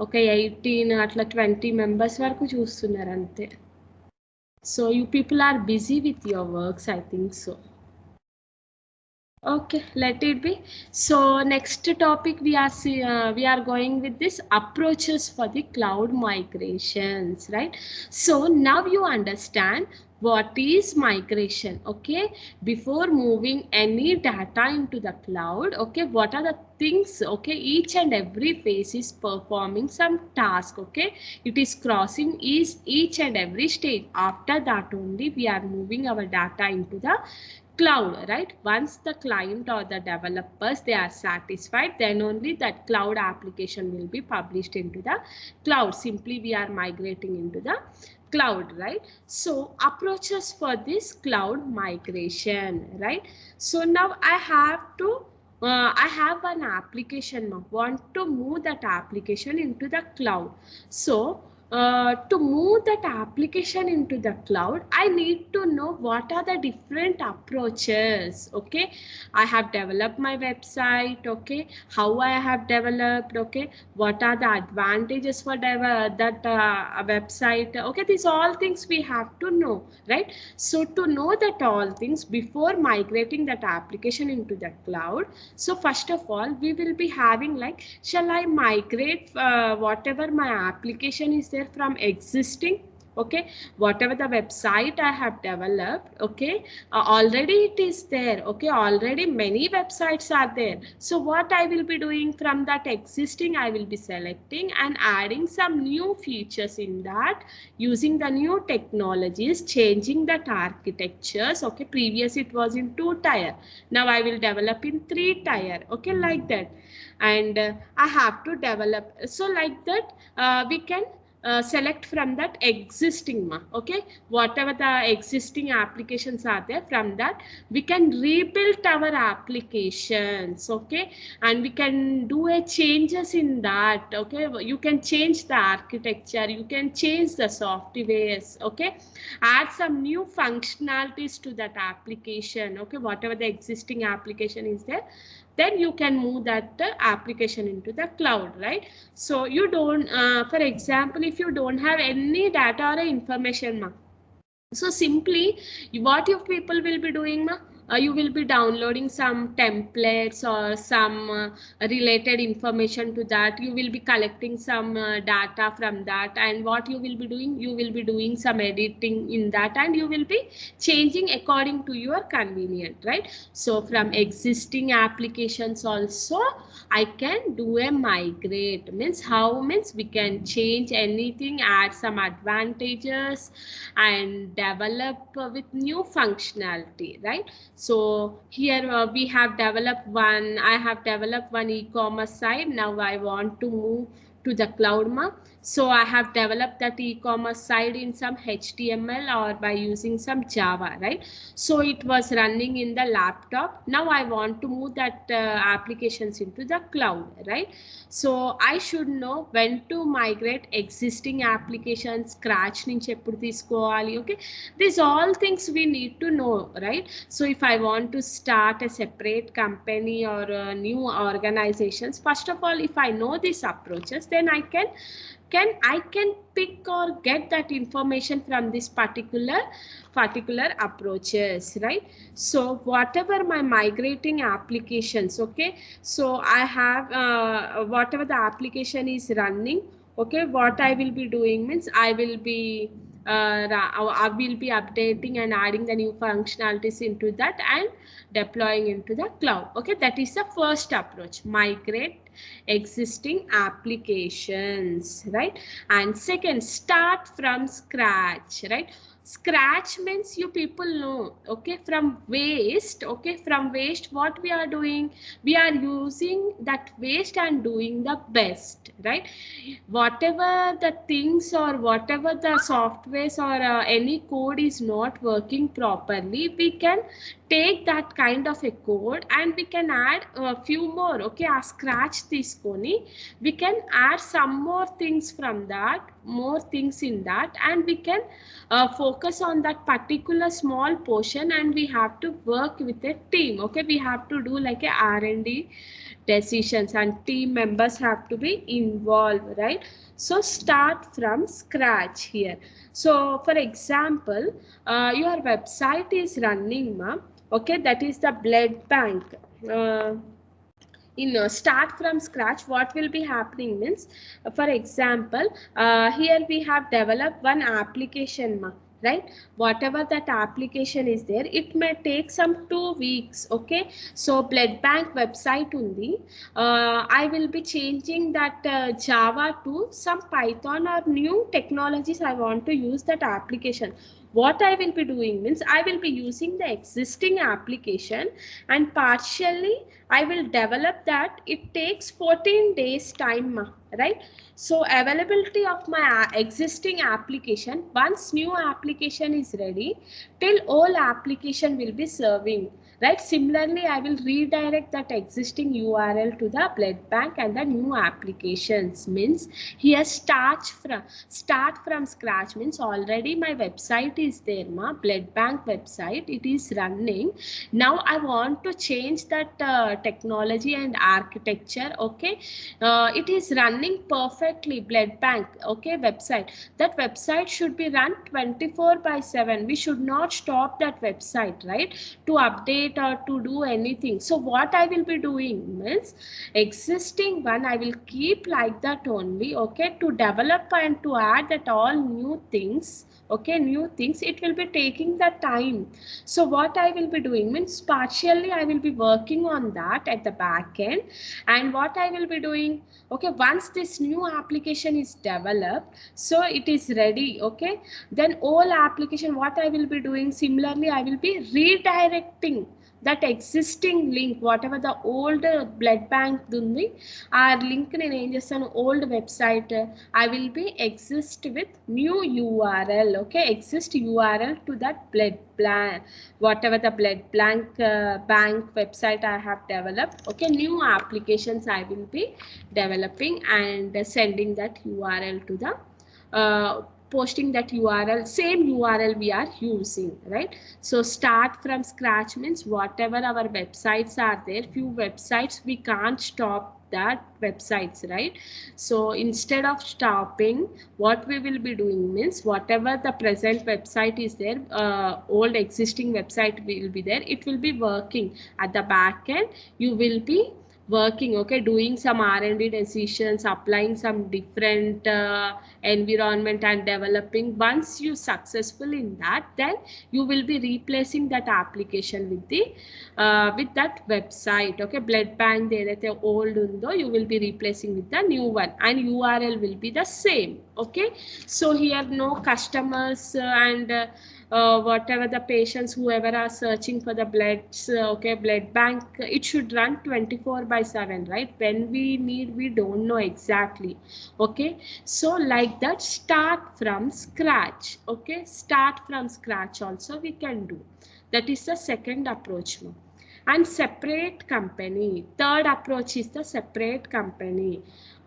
ఒక 18 అట్లా 20 మెంబర్స్ వరకు చూస్తున్నారు అంతే. So you people are busy with your works, I think so. Okay, let it be. So next topic we are going with this approaches for the cloud migrations, right? So now you understand what is migration. Okay, before moving any data into the cloud, okay, what are the things? Okay, each and every phase is performing some task. Okay, it is crossing each and every stage. After that only we are moving our data into the cloud, right? Once the client or the developers they are satisfied, then only that cloud application will be published into the cloud. Simply we are migrating into the cloud, right? So approaches for this cloud migration, right? So now I have to I have an application now, want to move that application into the cloud. So to move that application into the cloud, I need to know what are the different approaches. Okay, I have developed my website. Okay, how I have developed. Okay, what are the advantages for that website. Okay, these all things we have to know, right? So to know that all things before migrating that application into the cloud, so first of all we will be having like, shall I migrate whatever my application is there from existing, okay, whatever the website I have developed, okay, already it is there, okay, already many websites are there. So what I will be doing from that existing, I will be selecting and adding some new features in that, using the new technologies, changing that architectures. Okay, previous it was in 2-tier, now I will develop in 3-tier, okay, like that. And I have to develop, so like that we can select from that existing, okay, whatever the existing applications are there, from that we can rebuild our applications, okay, and we can do a changes in that. Okay, you can change the architecture, you can change the softwares, okay, add some new functionalities to that application, okay, whatever the existing application is there, then you can move that application into the cloud, right? So you don't for example, if you don't have any data or information, so simply what you people will be doing, you will be downloading some templates or some related information to that. You will be collecting some data from that, and what you will be doing, you will be doing some editing in that, and you will be changing according to your convenient, right? So from existing applications also I can do a migrate, means how, means we can change anything, add some advantages and develop with new functionality, right? So here we have developed one, I have developed one e-commerce site. Now I want to move to the cloud, so I have developed that e-commerce site in some HTML or by using some Java, right? So it was running in the laptop. Now I want to move that applications into the cloud, right? So I should know when to migrate existing applications, scratch నుంచి ఎప్పుడు తీసుకోవాలి, okay, these all things we need to know, right? So if I want to start a separate company or new organizations, first of all, if I know these approaches, then I can pick or get that information from this particular approaches, right? So whatever my migrating applications, okay, so I have whatever the application is running, okay, what I will be doing means I will be updating and adding the new functionalities into that and deploying into the cloud. Okay, that is the first approach, migrate existing applications, right? And second, start from scratch, right? Scratch means you people know, okay, from waste, okay, from waste what we are doing, we are using that waste and doing the best, right? Whatever the things or whatever the softwares or any code is not working properly, we can take that kind of a code and we can add a few more, okay, a scratch తీసుకొని we can add some more things from that, more things in that, and we can focus on that particular small portion, and we have to work with a team, okay, we have to do like a R&D decisions, and team members have to be involved, right? So start from scratch here. So for example, your website is running, ma. Okay, that is the blood bank. Start from scratch, what will be happening means, for example, here we have developed one application, ma, right? Whatever that application is there, it may take some 2 weeks. Okay, so blood bank website undi, I will be changing that Java to some Python or new technologies. I want to use that application. What I will be doing means, I will be using the existing application, and partially I will develop that. It takes 14 days time, right? So availability of my existing application, once new application is ready, till all application will be serving, right? Similarly, I will redirect that existing URL to the blood bank and the new applications. Means here start from scratch means already my website is there, ma, blood bank website, it is running. Now I want to change that technology and architecture. Okay, it is running perfectly, blood bank, okay, website. That website should be run 24/7. We should not stop that website, right, to update or to do anything. So what I will be doing means, existing one I will keep like that only. Okay, to develop and to add that all new things, okay, new things, it will be taking the time. So what I will be doing means, partially I will be working on that at the back end. And what I will be doing, okay, once this new application is developed, so it is ready, okay, then all application, what I will be doing, similarly I will be redirecting that existing link, whatever the old blood bank undi, ఆ link నేను ఏం చేస్తాను, old website, I will be exist with new URL. Okay, exist URL to that blood plan, whatever the blood bank website I have developed. Okay, new applications I will be developing and sending that URL to the posting that URL, same URL we are using, right? So start from scratch means whatever our websites are there, few websites we can't stop that websites, right? So instead of stopping, what we will be doing means, whatever the present website is there, old existing website will be there, it will be working at the back end. You will be working, okay, doing some R&D decisions, applying some different environment and developing. Once you successful in that, then you will be replacing that application with the with that website. Okay, blood bank the old undo, you will be replacing with the new one, and URL will be the same. Okay, so here no customers and whatever the patients, whoever are searching for the bloods, okay, blood bank, it should run 24/7, right? When we need, we don't know exactly. Okay, so like that, start from scratch. Okay, start from scratch also we can do. That is the second approach. And separate company, third approach is the separate company.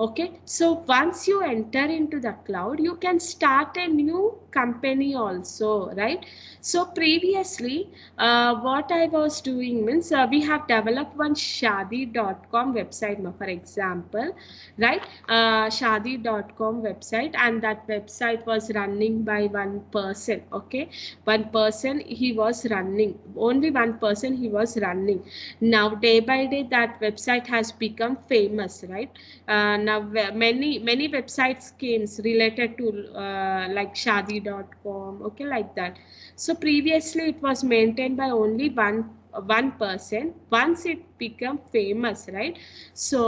Okay, so once you enter into the cloud, you can start a new company also, right? So previously, what I was doing means, we have developed one Shaadi.com website, for example, right? Shaadi.com website, and that website was running by one person. Okay, one person he was running, only one person he was running. Now day by day that website has become famous, right? Now many websites came related to like Shaadi.com, okay, like that. So previously it was maintained by only one person. Once it become famous, right? So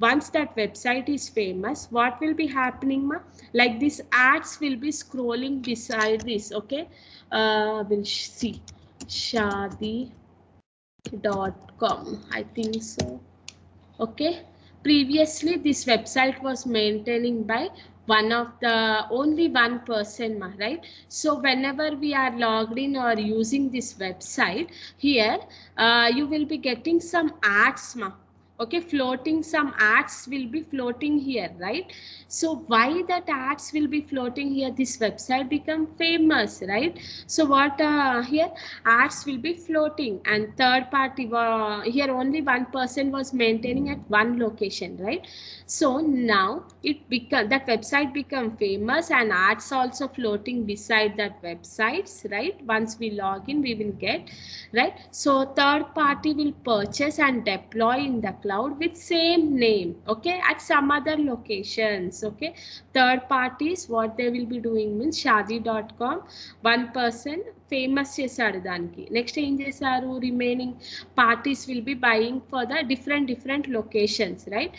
once that website is famous, what will be happening, ma? Like this ads will be scrolling beside this. Okay, we'll see Shaadi.com, I think so. Okay, previously this website was maintaining by only one person, right? So whenever we are logged in or using this website, here you will be getting some ads, Okay, floating some ads will be floating here, right? So why that ads will be floating here? This website become famous, right? So what here ads will be floating, and third party here only one person was maintaining at one location, right? So now it become, that website become famous, and ads also floating beside that websites, right? Once we log in we will get, right? So third party will purchase and deploy in the cloud with same name, okay, at some other locations. Okay, third parties what they will be doing means shadi.com one person famous చేశాడు దానికి, next ఏం చేశారు, remaining parties will be buying for the different locations, right?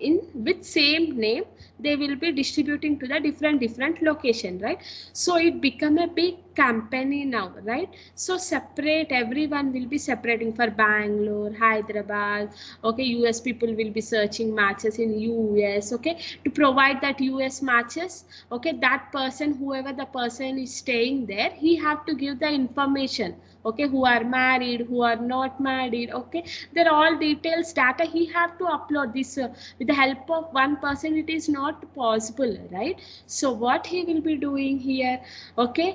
In with same name they will be distributing to the different location, right? So it become a big company now, right? So separate, everyone will be separating for Bangalore, Hyderabad. Okay, US people will be searching matches in US. Okay, to provide that US matches, okay, that person, whoever the person is staying there, he have to give the information, okay, who are married, who are not married. Okay, they're all details data he have to upload this. With the help of one person it is not possible, right? So what he will be doing here, okay,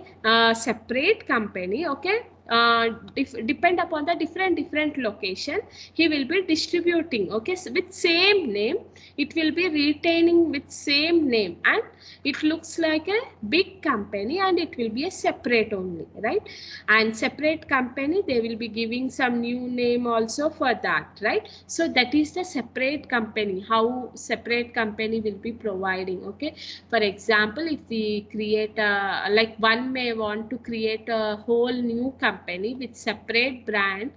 separate company, okay, depend upon the different location he will be distributing, okay, so with same name it will be retaining with same name, and it looks like a big company, and it will be a separate only, right? And separate company they will be giving some new name also for that, right? So that is the separate company, how separate company will be providing. Okay, for example, if we create a, like one may want to create a whole new company with separate brand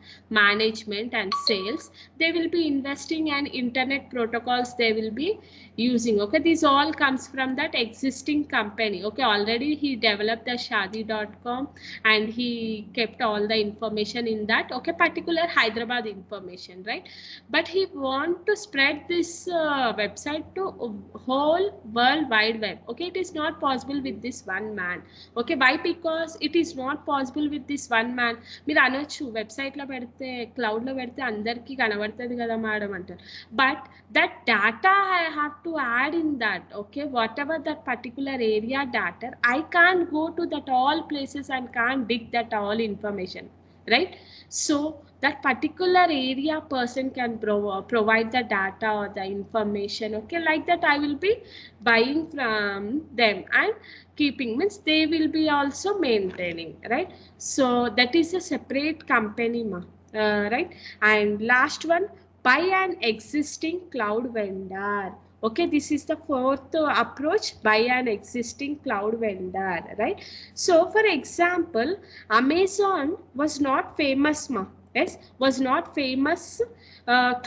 management and sales, they will be investing in internet protocols they will be using. Okay, this all comes from that existing company. Okay, already he developed the shadi.com and he kept all the information in that, okay, particular Hyderabad information, right? But he want to spread this website to whole world wide web. Okay, it is not possible with this one man. Okay, why? Because it is not possible with this one man. మీరు అనొచ్చు వెబ్సైట్లో పెడితే క్లౌడ్లో పెడితే అందరికీ కనబడుతుంది కదా madam అంటారు, but that data I have to add in that. Okay, whatever that particular area data, I can't go to that all places and can't dig that all information, right? So that particular area person can provide the data or the information. Okay, like that I will be buying from them and keeping, means they will be also maintaining, right? So that is a separate company, right? And last one, buy an existing cloud vendor. Okay, this is the fourth approach, buy an existing cloud vendor, right? So for example, Amazon was not famous, yes, was not famous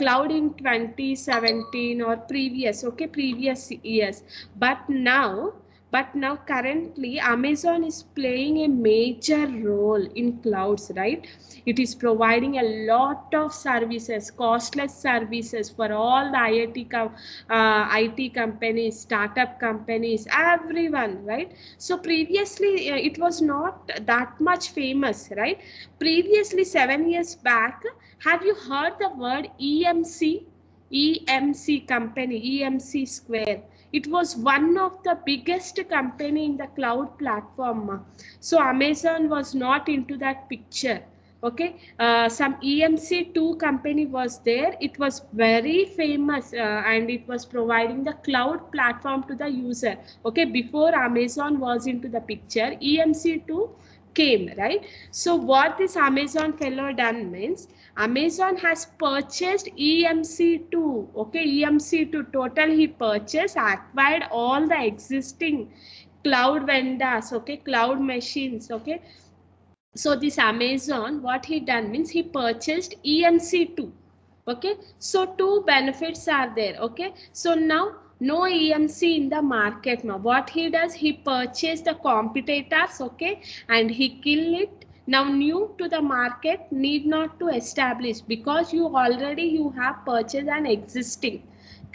cloud in 2017 or previous, okay, previous years. But now currently Amazon is playing a major role in clouds, right? It is providing a lot of services, costless services for all the IT companies, startup companies, everyone, right? So previously it was not that much famous, right? Previously 7 years back, have you heard the word EMC company, EMC Square? It was one of the biggest company in the cloud platform. So Amazon was not into that picture. Okay, some EMC2 company was there. It was very famous and it was providing the cloud platform to the user. Okay, before Amazon was into the picture, EMC2 came, right? So what this Amazon fellow done means, Amazon has purchased EMC2. Okay, EMC2 total he purchased, acquired all the existing cloud vendors, okay, cloud machines. Okay, so this Amazon, what he done means he purchased EMC2. Okay, so two benefits are there. Okay, so now no EMC in the market now. What he does, he purchased the competitors, okay, and he kill it. Now new to the market need not to establish, because you already you have purchased an existing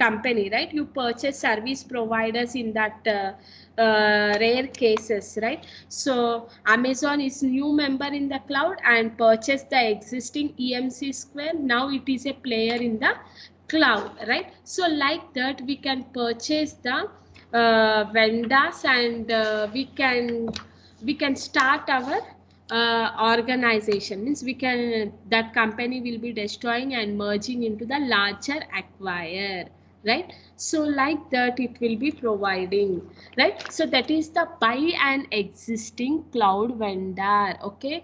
company, right? You purchase service providers in that rare cases, right? So Amazon is new member in the cloud and purchased the existing EMC Square. Now it is a player in the cloud, right? So like that we can purchase the vendors, and we can start our organization. Means we can, that company will be destroying and merging into the larger acquire, right? So like that it will be providing, right? So that is the buy an existing cloud vendor. Okay,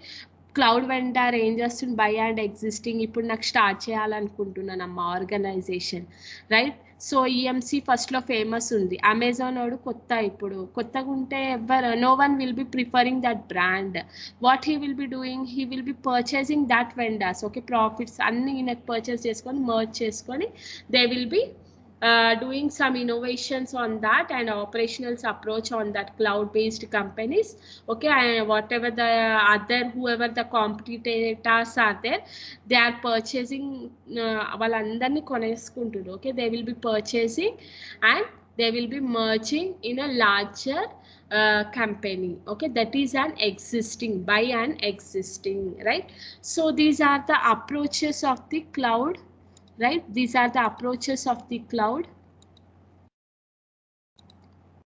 cloud vendor ఏం చేస్తుంది, by and existing. ఇప్పుడు నాకు start చేయాలనుకుంటున్నాను అమ్మ organisation, right? So EMC ఫస్ట్లో famous ఉంది, Amazon వాడు కొత్త, ఇప్పుడు కొత్తగా ఉంటే ఎవరు, no one will be preferring that brand. What he will be doing, he will be purchasing that vendors. Okay, profits అన్ని ఈయనకు పర్చేస్ చేసుకొని మర్జ్ చేసుకొని they will be doing some innovations on that and operationals approach on that cloud based companies. Okay, and whatever the other, whoever the competitors are there, they are purchasing వాళ్ళందరినీ కొనేసుకుంటారు. Okay, they will be purchasing and they will be merging in a larger company. Okay, that is an existing, buy an existing, right? So these are the approaches of the cloud, right? These are the approaches of the cloud.